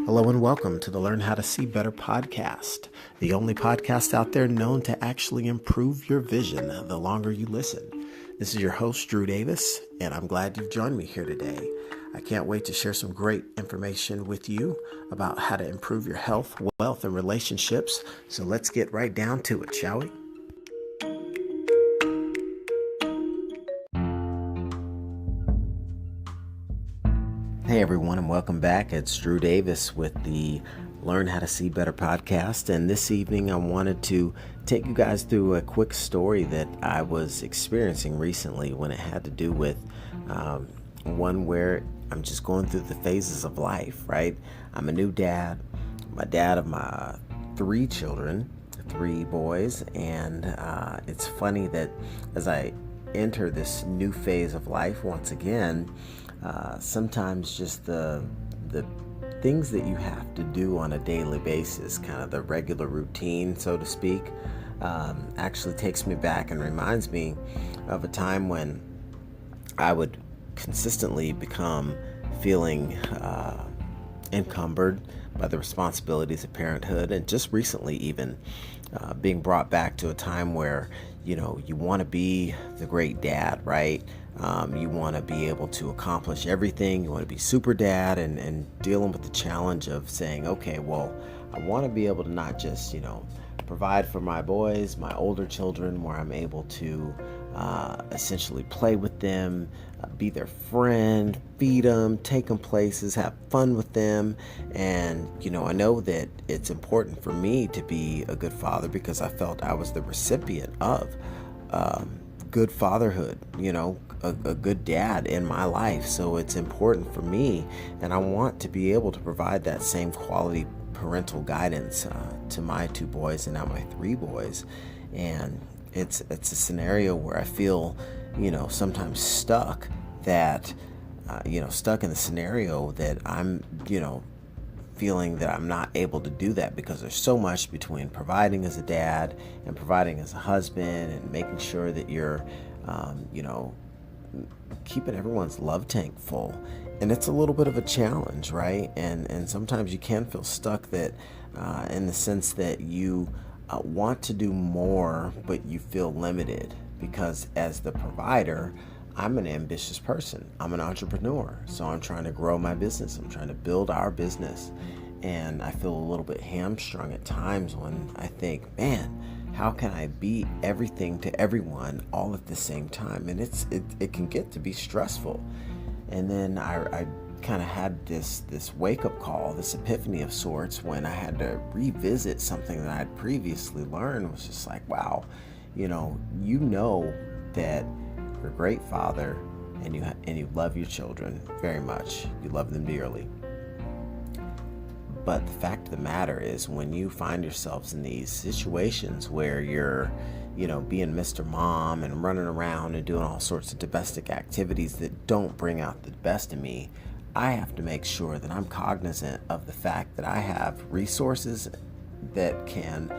Hello and welcome to the Learn How to See Better podcast, the only podcast out there known to actually improve your vision the longer you listen. This is your host, Drew Davis, and I'm glad you've joined me here today. I can't wait to share some great information with you about how to improve your health, wealth, and relationships. So let's get right down to it, shall we? Hey everyone, and welcome back. It's Drew Davis with the Learn How to See Better podcast. And this evening I wanted to take you guys through a quick story that I was experiencing recently when it had to do with one where I'm just going through the phases of life, right? I'm a new dad, my dad of my 3 children, 3 boys. And it's funny that as I enter this new phase of life once again, sometimes just the things that you have to do on a daily basis, kind of the regular routine, so to speak, actually takes me back and reminds me of a time when I would consistently become feeling encumbered by the responsibilities of parenthood, and just recently even being brought back to a time where, you know, you want to be the great dad, right? You want to be able to accomplish everything. You want to be super dad, and dealing with the challenge of saying, okay, well, I want to be able to not just, provide for my boys, my older children, where I'm able to essentially play with them, be their friend, feed them, take them places, have fun with them. And, I know that it's important for me to be a good father because I felt I was the recipient of good fatherhood, a good dad in my life. So it's important for me, and I want to be able to provide that same quality parental guidance to my 2 boys and now my 3 boys. And it's a scenario where I feel, sometimes stuck that, stuck in the scenario that I'm, feeling that I'm not able to do that because there's so much between providing as a dad and providing as a husband and making sure that you're, keeping everyone's love tank full. And it's a little bit of a challenge, right? And sometimes you can feel stuck that in the sense that you want to do more, but you feel limited because as the provider, I'm an ambitious person. I'm an entrepreneur. So I'm trying to grow my business. I'm trying to build our business. And I feel a little bit hamstrung at times when I think, man, how can I be everything to everyone all at the same time? And it can get to be stressful. And then I kind of had this wake-up call, this epiphany of sorts, when I had to revisit something that I'd previously learned. It was just like, wow, you know that you're a great father, and you love your children very much. You love them dearly. But the fact of the matter is, when you find yourselves in these situations where you're, being Mr. Mom and running around and doing all sorts of domestic activities that don't bring out the best in me, I have to make sure that I'm cognizant of the fact that I have resources that can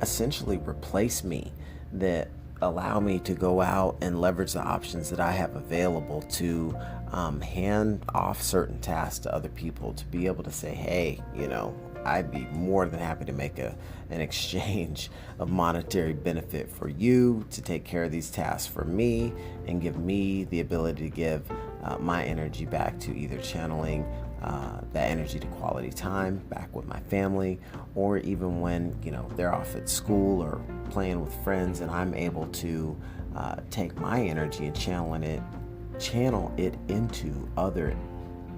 essentially replace me, that allow me to go out and leverage the options that I have available to hand off certain tasks to other people, to be able to say, hey, I'd be more than happy to make an exchange of monetary benefit for you to take care of these tasks for me and give me the ability to give my energy back to either channeling that energy to quality time back with my family, or even when they're off at school or playing with friends, and I'm able to take my energy and channel it into other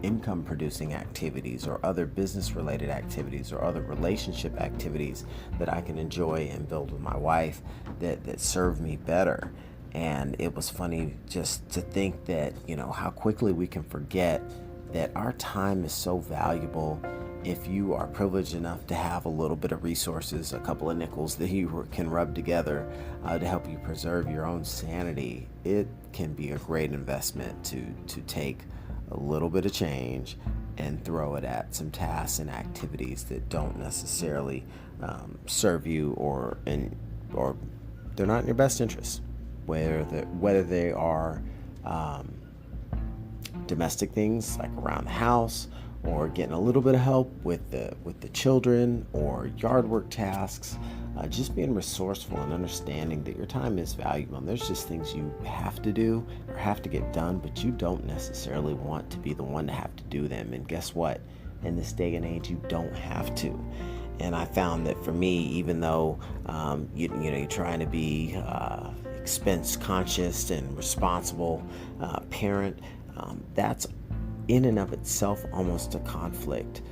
income producing activities or other business related activities or other relationship activities that I can enjoy and build with my wife that serve me better. And it was funny just to think that how quickly we can forget that our time is so valuable. If you are privileged enough to have a little bit of resources, a couple of nickels that you can rub together to help you preserve your own sanity, it can be a great investment to take a little bit of change and throw it at some tasks and activities that don't necessarily serve you or they're not in your best interest, whether they are domestic things like around the house, or getting a little bit of help with the children or yard work tasks. Just being resourceful and understanding that your time is valuable. And there's just things you have to do or have to get done, but you don't necessarily want to be the one to have to do them. And guess what? In this day and age, you don't have to. And I found that for me, even though you're trying to be expense conscious and responsible parent, that's in and of itself almost a conflict,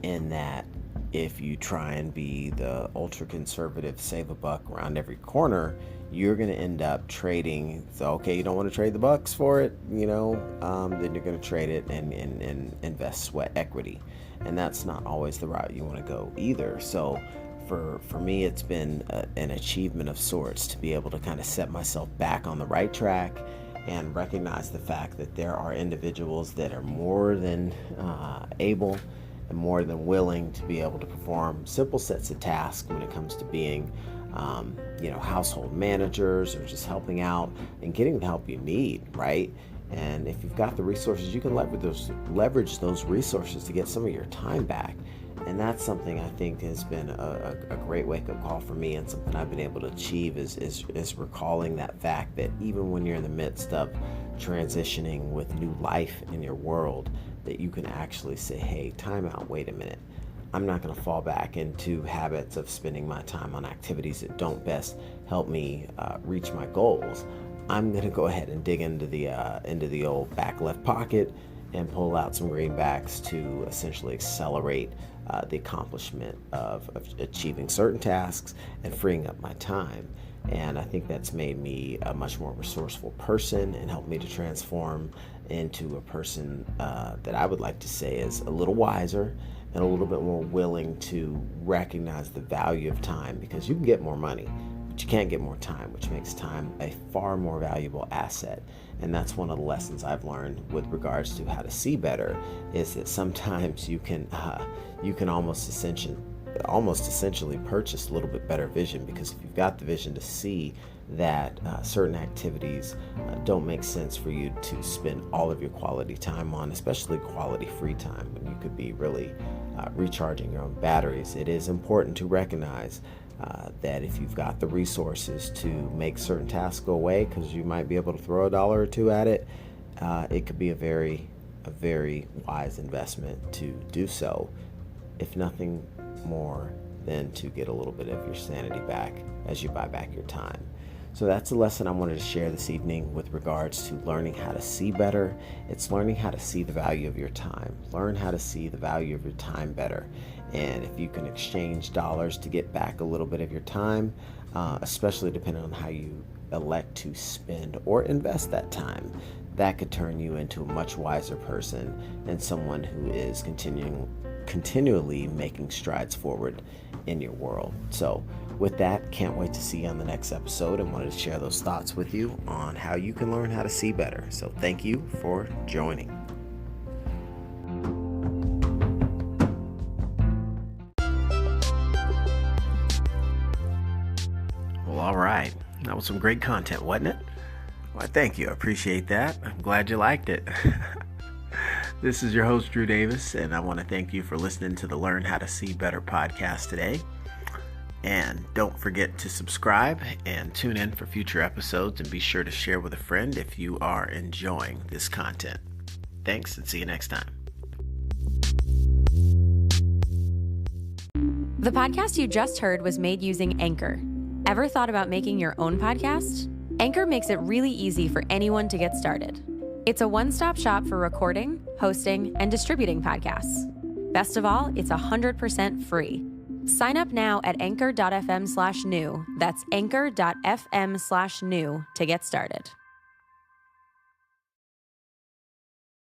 in that if you try and be the ultra conservative save a buck around every corner, you're going to end up trading. So, okay, you don't want to trade the bucks for it, then you're going to trade it and invest sweat equity. And that's not always the route you want to go either. So for me, it's been an achievement of sorts to be able to kind of set myself back on the right track and recognize the fact that there are individuals that are more than able and more than willing to be able to perform simple sets of tasks when it comes to being household managers or just helping out and getting the help you need, right? And if you've got the resources, you can leverage those resources to get some of your time back. And that's something I think has been a great wake-up call for me, and something I've been able to achieve is recalling that fact that even when you're in the midst of transitioning with new life in your world, that you can actually say, hey, time out, wait a minute. I'm not going to fall back into habits of spending my time on activities that don't best help me reach my goals. I'm going to go ahead and dig into the old back left pocket and pull out some greenbacks to essentially accelerate the accomplishment of achieving certain tasks and freeing up my time. And I think that's made me a much more resourceful person and helped me to transform into a person that I would like to say is a little wiser and a little bit more willing to recognize the value of time, because you can get more money, but you can't get more time, which makes time a far more valuable asset. And that's one of the lessons I've learned with regards to how to see better, is that sometimes you can almost essentially purchase a little bit better vision, because if you've got the vision to see that certain activities don't make sense for you to spend all of your quality time on, especially quality free time when you could be really recharging your own batteries, it is important to recognize that if you've got the resources to make certain tasks go away, because you might be able to throw $1 or $2 at it, it could be a very wise investment to do so, if nothing more than to get a little bit of your sanity back as you buy back your time. So that's a lesson I wanted to share this evening with regards to learning how to see better. It's learning how to see the value of your time. Learn how to see the value of your time better. And if you can exchange dollars to get back a little bit of your time, especially depending on how you elect to spend or invest that time, that could turn you into a much wiser person and someone who is continually making strides forward in your world. So with that, can't wait to see you on the next episode, and wanted to share those thoughts with you on how you can learn how to see better. So thank you for joining. Well, all right. That was some great content, wasn't it? Well, thank you. I appreciate that. I'm glad you liked it. This is your host, Drew Davis, and I want to thank you for listening to the Learn How to See Better podcast today. And don't forget to subscribe and tune in for future episodes, and be sure to share with a friend if you are enjoying this content. Thanks, and see you next time. The podcast you just heard was made using Anchor. Ever thought about making your own podcast? Anchor makes it really easy for anyone to get started. It's a one-stop shop for recording, hosting, and distributing podcasts. Best of all, it's 100% free. Sign up now at anchor.fm/new. That's anchor.fm/new to get started.